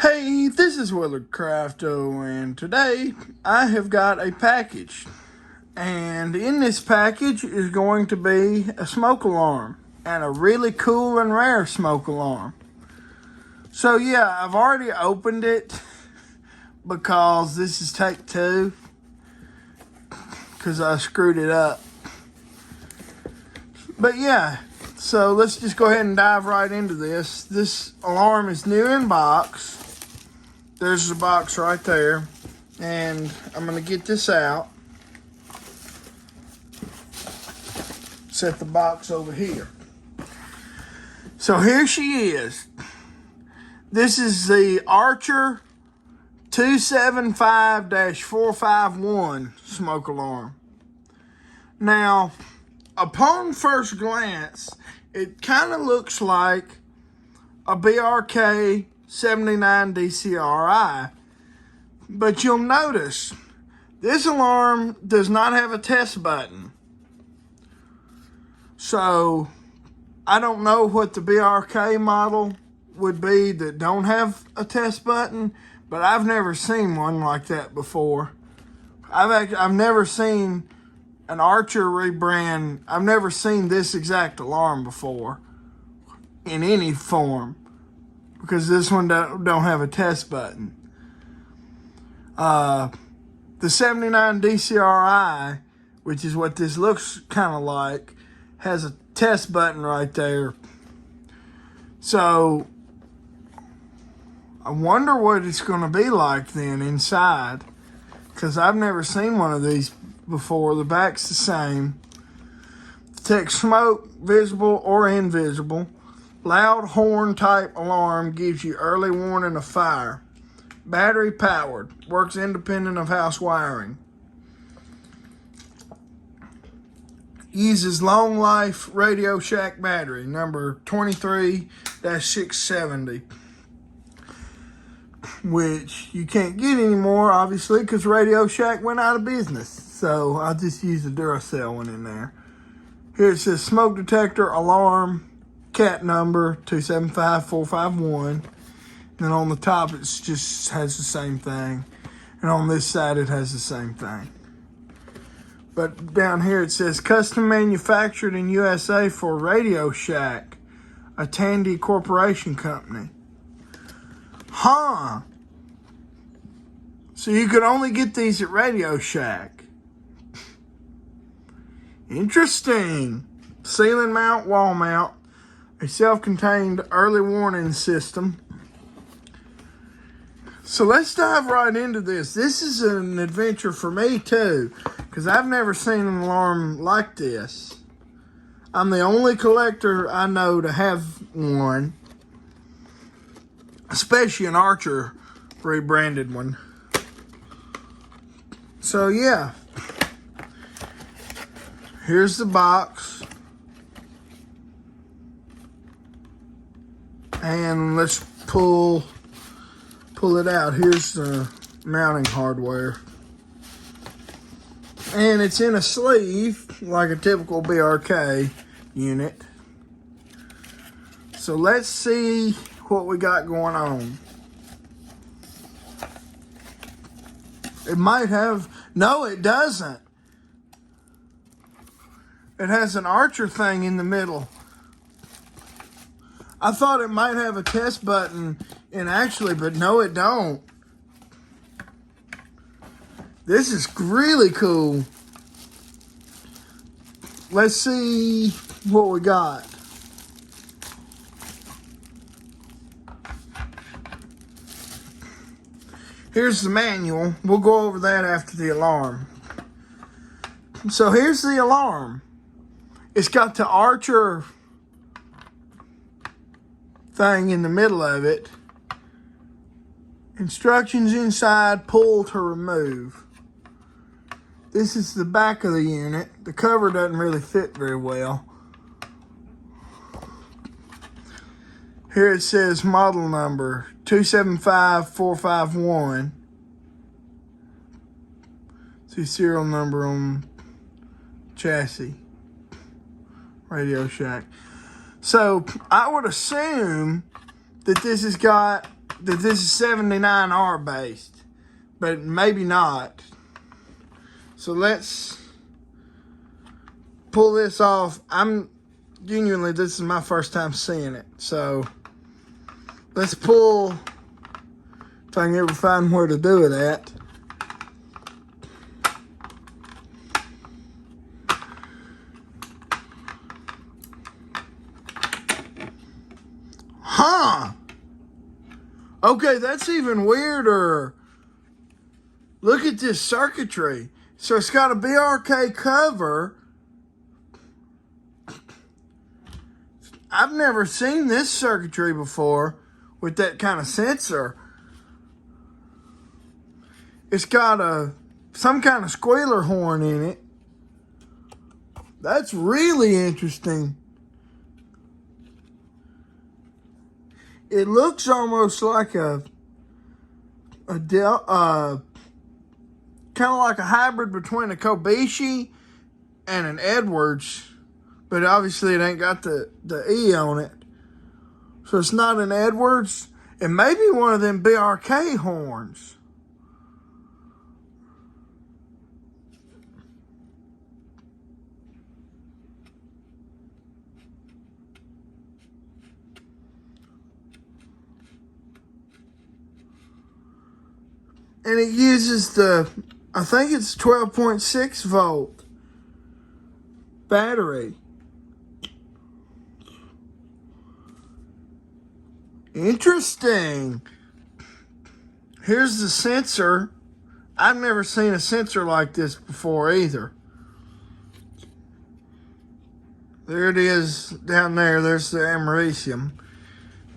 Hey, this is Willard Crafto, and today I have got a package. And in this package is going to be a smoke alarm, and a really cool and rare smoke alarm. So yeah, I've already opened it because this is take two, because I screwed it up. But yeah, so let's just go ahead and dive right into this. This alarm is new in box. There's the box right there. And I'm going to get this out. Set the box over here. So here she is. This is the Archer 275-451 smoke alarm. Now, upon first glance, it kind of looks like a BRK 79 DCRI. But you'll notice, this alarm does not have a test button. So, I don't know what the BRK model would be that don't have a test button, but I've never seen one like that before. I've never seen an Archer rebrand. I've never seen this exact alarm before in any form, because this one don't have a test button. The 79 DCRI, which is what this looks kind of like, has a test button right there. So I wonder what it's going to be like then inside, because I've never seen one of these before. The back's the same. Detects smoke, visible or invisible. Loud horn type alarm, gives you early warning of fire. Battery powered, works independent of house wiring. Uses long life Radio Shack battery, number 23-670. Which you can't get anymore, obviously, because Radio Shack went out of business. So I'll just use the Duracell one in there. Here it says smoke detector alarm, cat number 275451. And on the top, it just has the same thing. And on this side, it has the same thing. But down here, it says custom manufactured in USA for Radio Shack, a Tandy Corporation company. Huh. So you could only get these at Radio Shack. Interesting. Ceiling mount, wall mount. A self-contained early warning system. So let's dive right into this. This is an adventure for me too, because I've never seen an alarm like this. I'm the only collector I know to have one, especially an Archer rebranded one. So yeah, here's the box. And let's pull it out. Here's the mounting hardware. And it's in a sleeve, like a typical BRK unit. So let's see what we got going on. It might have, no it doesn't. It has an Archer thing in the middle. I thought it might have a test button in actually, but no it don't. This is really cool. Let's see what we got. Here's the manual. We'll go over that after the alarm. So here's the alarm. It's got the Archer thing in the middle of it. Instructions inside, pull to remove. This is the back of the unit. The cover doesn't really fit very well. Here it says model number 275451. See serial number on chassis. Radio Shack. So I would assume that this has got that this is 79R based, but maybe not. So let's pull this off. Genuinely, this is my first time seeing it. So let's pull, if I can ever find where to do it at. Huh. Okay, that's even weirder. Look at this circuitry. So it's got a BRK cover. I've never seen this circuitry before with that kind of sensor. It's got some kind of squealer horn in it. That's really interesting. It looks almost like kind of like a hybrid between a Kobishi and an Edwards, but obviously it ain't got the E on it. So it's not an Edwards. It may be one of them BRK horns. And it uses I think it's 12.6 volt battery. Interesting. Here's the sensor. I've never seen a sensor like this before either. There it is down there. There's the americium.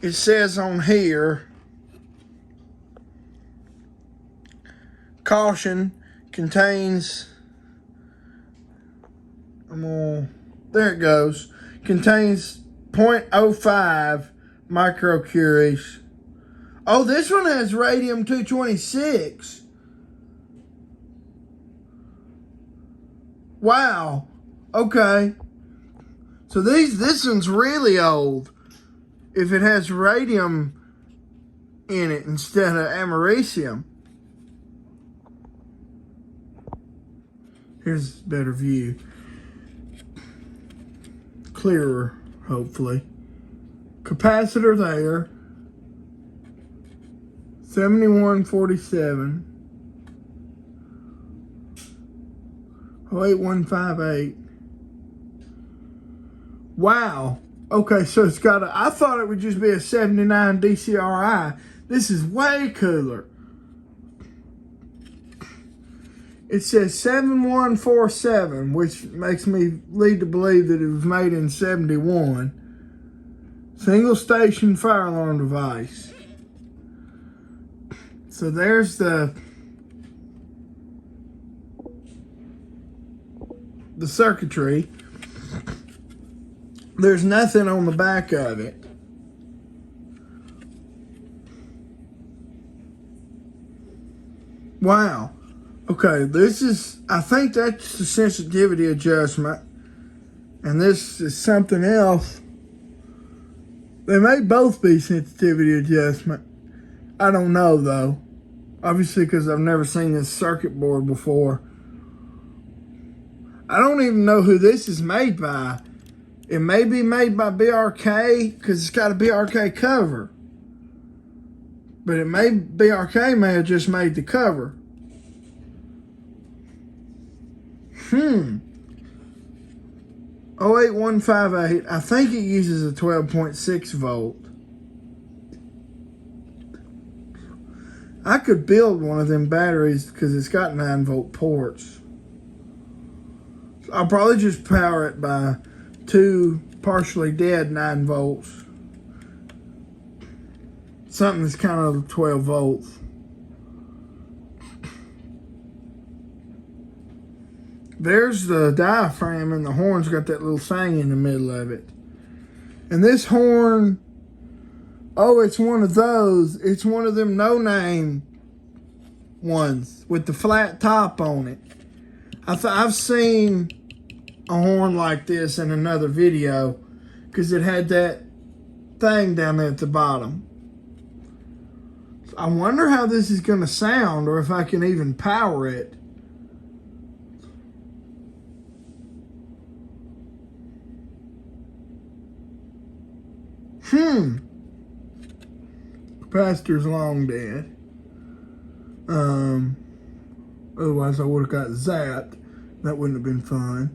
It says on here, caution, contains, there it goes, contains 0.05 microcuries. Oh, this one has radium-226. Wow. Okay. So this one's really old if it has radium in it instead of americium. Here's a better view. Clearer, hopefully. Capacitor there. 7147. 08158. Wow. Okay, so it's got I thought it would just be a 79 DCRI. This is way cooler. It says 7147, which makes me lead to believe that it was made in 71. Single station fire alarm device. So there's the circuitry. There's nothing on the back of it. Wow. Okay, I think that's the sensitivity adjustment. And this is something else. They may both be sensitivity adjustment. I don't know though. Obviously, because I've never seen this circuit board before. I don't even know who this is made by. It may be made by BRK because it's got a BRK cover. But BRK may have just made the cover. 08158. I think it uses a 12.6 volt. I could build one of them batteries because it's got 9 volt ports. I'll probably just power it by 2 partially dead 9 volts. Something that's kind of 12 volts. There's the diaphragm, and the horn's got that little thing in the middle of it. And this horn, oh, it's one of those. It's one of them no-name ones with the flat top on it. I've seen a horn like this in another video because it had that thing down there at the bottom. I wonder how this is going to sound, or if I can even power it. Capacitor's long dead. Otherwise I would have got zapped. That wouldn't have been fun.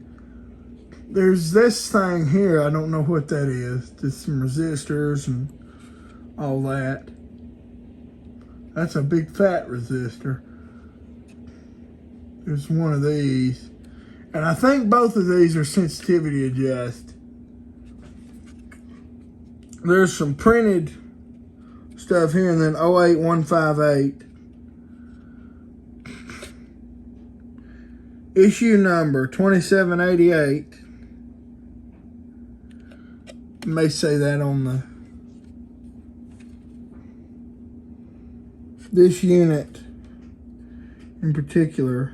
There's this thing here. I don't know what that is. Just some resistors and all that. That's a big fat resistor. There's one of these. And I think both of these are sensitivity adjust. There's some printed stuff here, and then 08158. Issue number 2788. May say that on the this unit in particular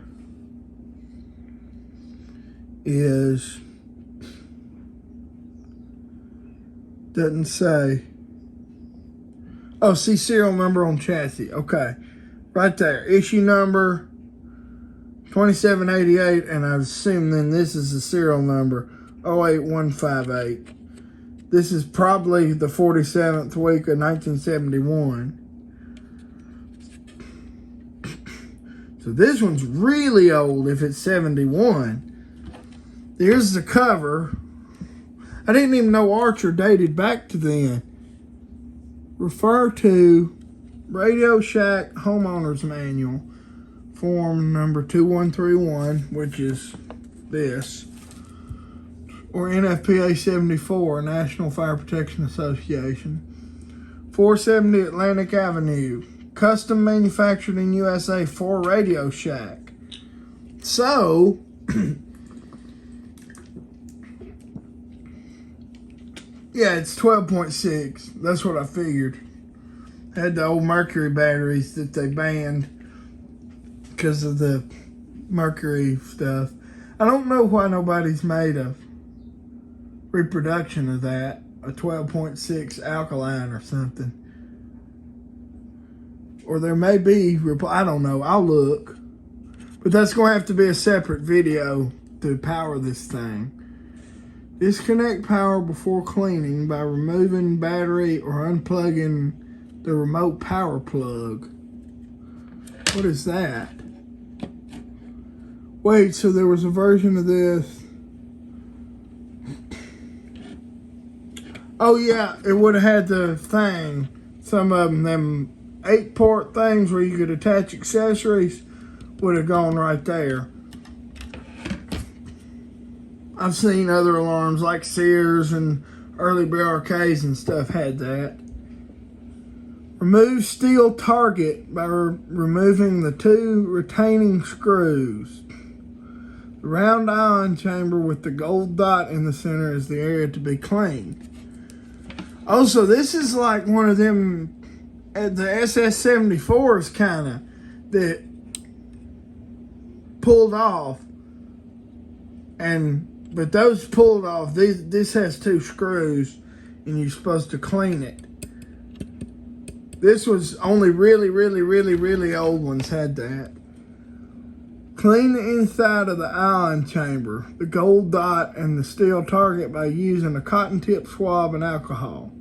is, doesn't say. Oh, see serial number on chassis. Okay, right there. Issue number 2788, and I assume then this is the serial number 08158. This is probably the 47th week of 1971. So this one's really old if it's 71. Here's the cover. I didn't even know Archer dated back to then. Refer to Radio Shack Homeowner's Manual, form number 2131, which is this, or NFPA 74, National Fire Protection Association, 470 Atlantic Avenue, custom manufactured in USA for Radio Shack. So, yeah, it's 12.6. That's what I figured. Had the old mercury batteries that they banned because of the mercury stuff. I don't know why nobody's made a reproduction of that, a 12.6 alkaline or something. Or there may be, I don't know, I'll look. But that's going to have to be a separate video to power this thing. Disconnect power before cleaning by removing battery or unplugging the remote power plug. What is that? Wait, so there was a version of this. Oh yeah, it would have had the thing. Some of them 8-port things where you could attach accessories would have gone right there. I've seen other alarms like Sears and early BRKs and stuff had that. Remove steel target by removing the 2 retaining screws. The round ion chamber with the gold dot in the center is the area to be cleaned. Also, this is like one of them, the SS-74s kind of, that pulled off. But those pulled off, this has 2 screws, and you're supposed to clean it. This was only really old ones had that. Clean the inside of the ion chamber, the gold dot, and the steel target by using a cotton tip swab and alcohol.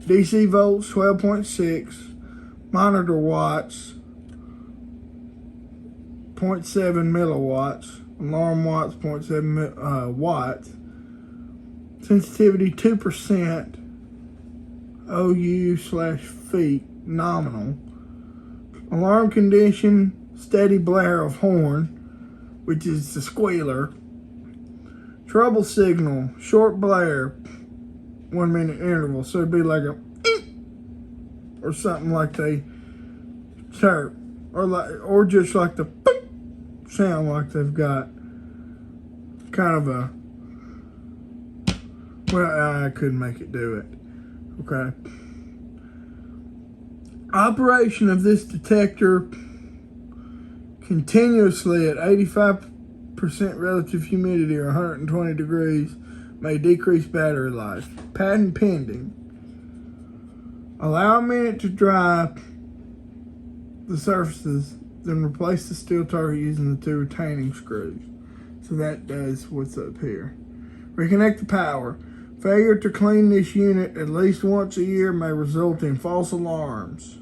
DC volts 12.6, monitor watts 0.7 milliwatts, alarm watts 0.7 watts, sensitivity 2%, OU/feet nominal, alarm condition steady blare of horn, which is the squealer, trouble signal short blare 1 minute interval, so it'd be like a or something like they chirp, or just like the sound like they've got kind of a, well, I couldn't make it do it. Okay. Operation of this detector continuously at 85% relative humidity or 120 degrees may decrease battery life. Patent pending. Allow a minute to dry the surfaces, then replace the steel target using the 2 retaining screws. So that does what's up here. Reconnect the power. Failure to clean this unit at least once a year may result in false alarms.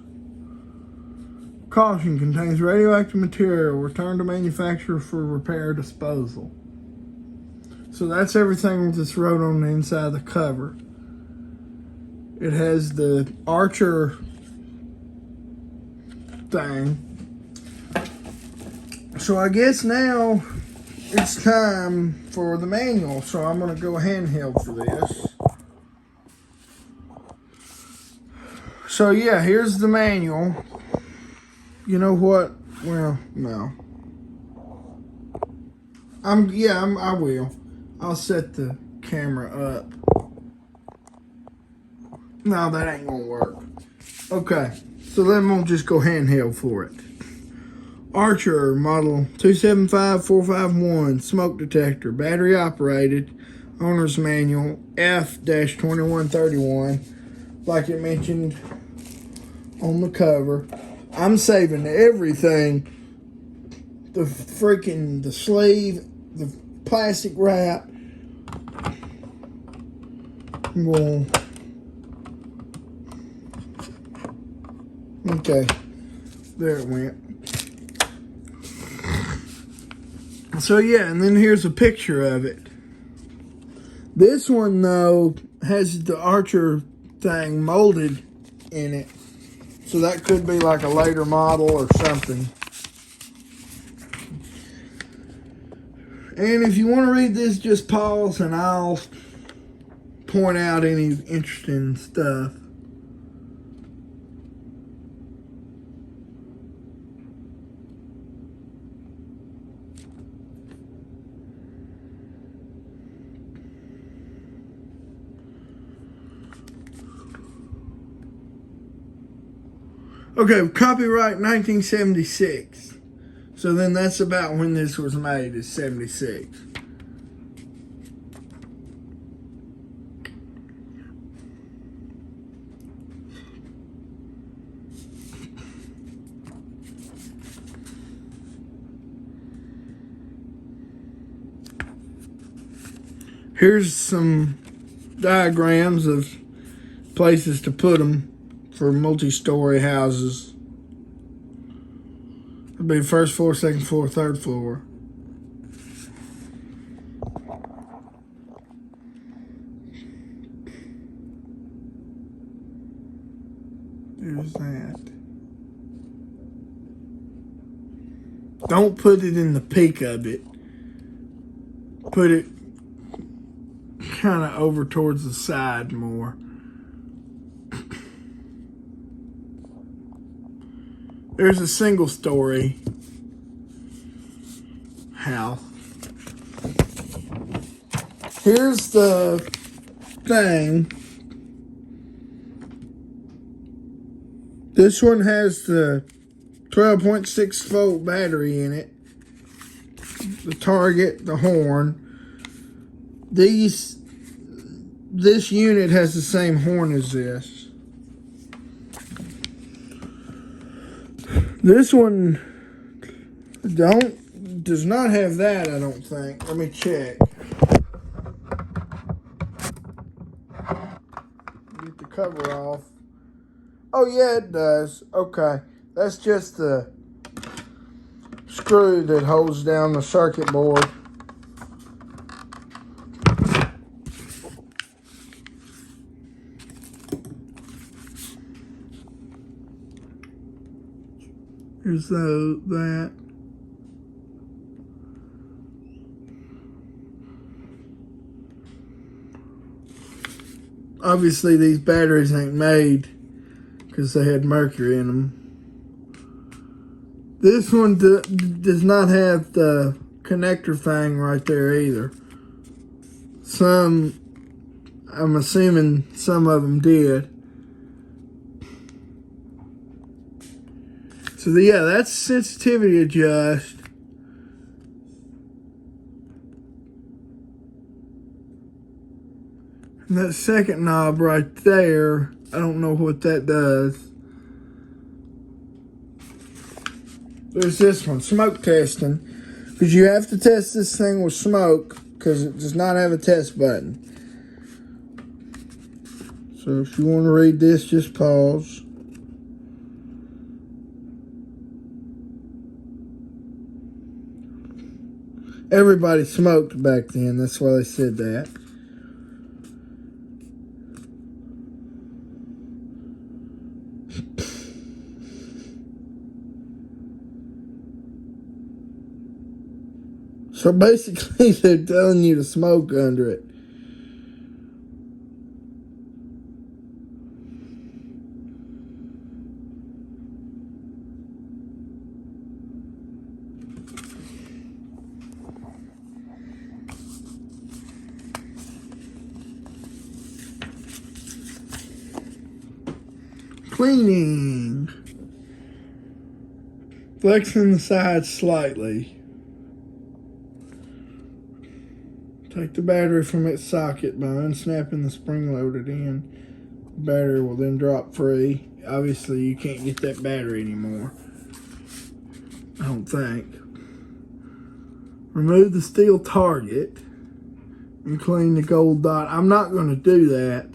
Caution, contains radioactive material. Return to manufacturer for repair or disposal. So that's everything that's wrote on the inside of the cover. It has the Archer thing. So I guess now it's time for the manual. So I'm going to go handheld for this. So yeah, here's the manual. You know what? Well, no. I will. I'll set the camera up. No, that ain't gonna work. Okay, so then we'll just go handheld for it. Archer model 275451 smoke detector, battery operated, owner's manual F-2131, like it mentioned on the cover. I'm saving everything. The sleeve, the plastic wrap. I'm going. Okay, there it went. So yeah, and then here's a picture of it. This one though has the Archer thing molded in it. So that could be like a later model or something. And if you want to read this, just pause and I'll point out any interesting stuff. Okay, copyright 1976. So then that's about when this was made, is 76. Here's some diagrams of places to put them for multi-story houses. It'll be first floor, second floor, third floor. There's that. Don't put it in the peak of it. Put it kind of over towards the side more. There's a single story house. Here's the thing. This one has the 12.6 volt battery in it. The target, the horn. This unit has the same horn as this. This one does not have that, I don't think. Let me check. Get the cover off. Oh yeah, it does. Okay. That's just the screw that holds down the circuit board. Here's that. Obviously, these batteries ain't made because they had mercury in them. This one does not have the connector thing right there either. I'm assuming some of them did. So yeah, that's sensitivity adjust. And that second knob right there, I don't know what that does. There's this one, smoke testing. Because you have to test this thing with smoke because it does not have a test button. So if you want to read this, just pause. Everybody smoked back then. That's why they said that. So basically, they're telling you to smoke under it. Cleaning. Flexing the sides slightly. Take the battery from its socket by unsnapping the spring loaded end. The battery will then drop free. Obviously, you can't get that battery anymore. I don't think. Remove the steel target and clean the gold dot. I'm not going to do that.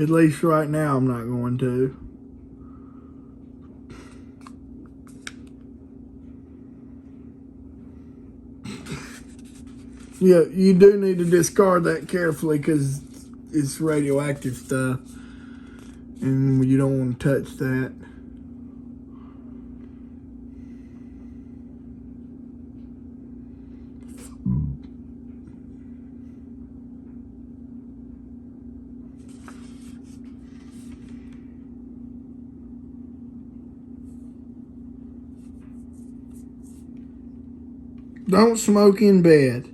At least right now, I'm not going to. Yeah, you do need to discard that carefully because it's radioactive stuff. And you don't want to touch that. Don't smoke in bed.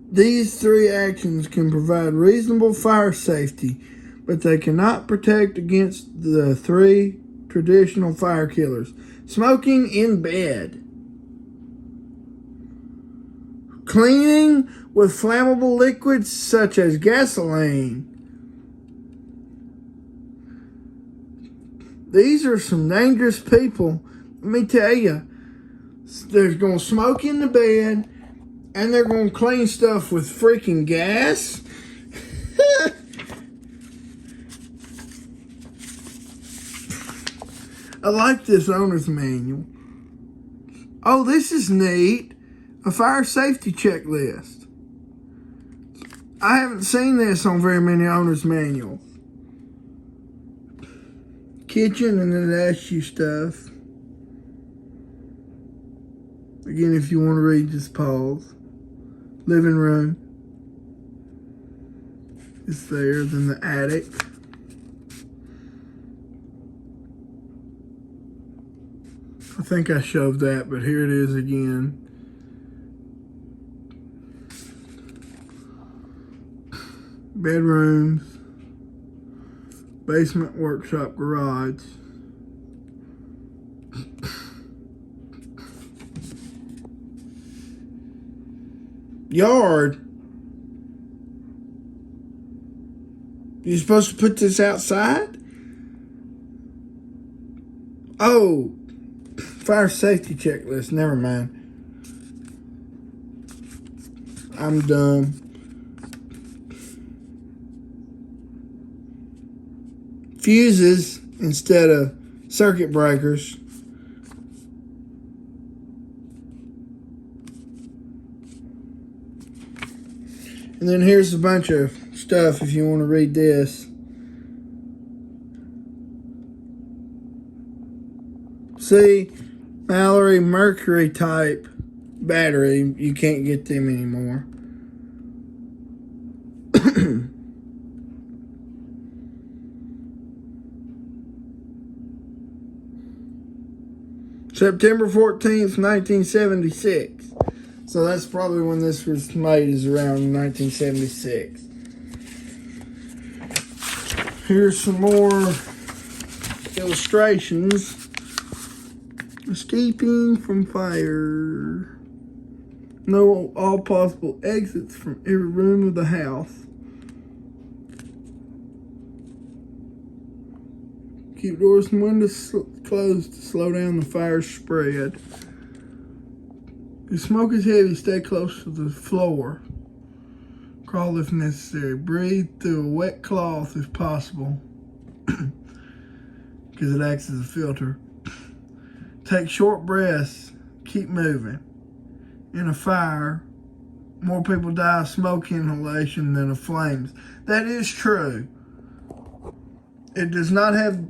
These 3 actions can provide reasonable fire safety, but they cannot protect against the 3 traditional fire killers. Smoking in bed. Cleaning with flammable liquids such as gasoline. These are some dangerous people. Let me tell you. They're going to smoke in the bed, and they're going to clean stuff with freaking gas. I like this owner's manual. Oh, this is neat. A fire safety checklist. I haven't seen this on very many owner's manuals. Kitchen, and then it asks you stuff. Again, if you want to read, just pause. Living room. It's there. Then the attic. I think I shoved that, but here it is again. Bedrooms. Basement, workshop, garage. Yard. You supposed to put this outside? Oh, fire safety checklist. Never mind. I'm dumb. Fuses instead of circuit breakers. And then here's a bunch of stuff if you want to read this. See, Mallory Mercury type battery, you can't get them anymore. September 14th, 1976. So that's probably when this was made, is around 1976. Here's some more illustrations. Escaping from fire. Know all possible exits from every room of the house. Keep doors and windows closed to slow down the fire spread. If smoke is heavy, stay close to the floor. Crawl if necessary. Breathe through a wet cloth if possible, because it acts as a filter. Take short breaths. Keep moving. In a fire, more people die of smoke inhalation than of flames. That is true. It does not have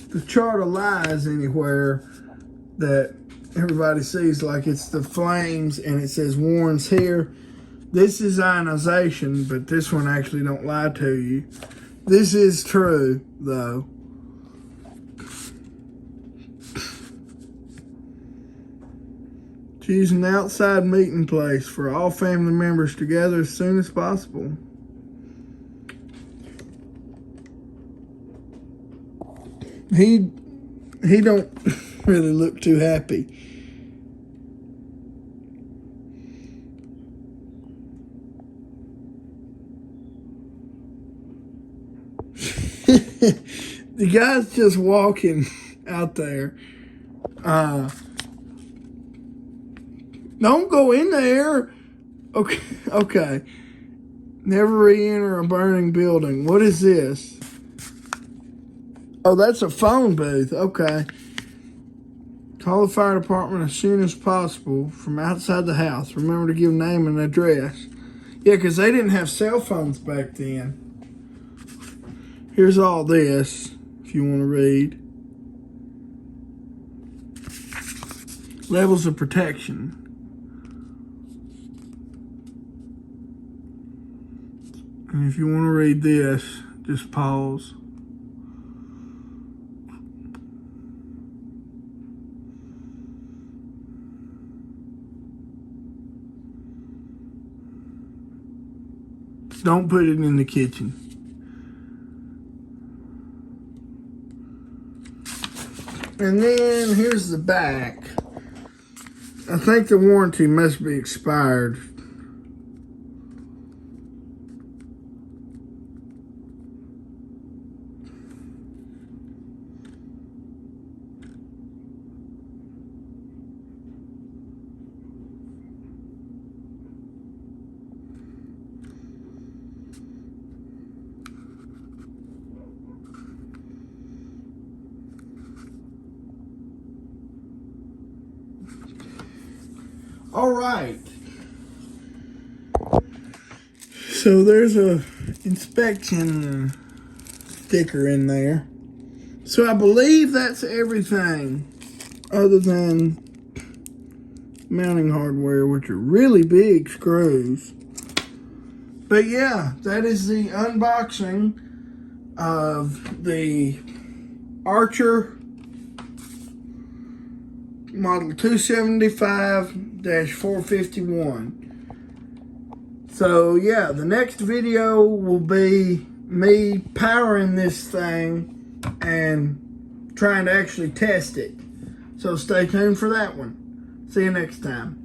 the chart of lies anywhere that everybody sees, like it's the flames and it says warns here. This is ionization, but this one actually don't lie to you. This is true, though. Choose an outside meeting place for all family members to gather as soon as possible. He don't really look too happy. The guy's just walking out there. Don't go in there. Okay. Never re-enter a burning building. What is this? Oh, that's a phone booth. Okay. Call the fire department as soon as possible from outside the house. Remember to give name and address. Yeah, because they didn't have cell phones back then. Here's all this, if you want to read. Levels of protection. And if you want to read this, just pause. Don't put it in the kitchen. And then here's the back. I think the warranty must be expired. All right. So there's a inspection sticker in there. So I believe that's everything other than mounting hardware, which are really big screws. But yeah, that is the unboxing of the Archer Model 275-451. So yeah, the next video will be me powering this thing and trying to actually test it. So stay tuned for that one. See you next time.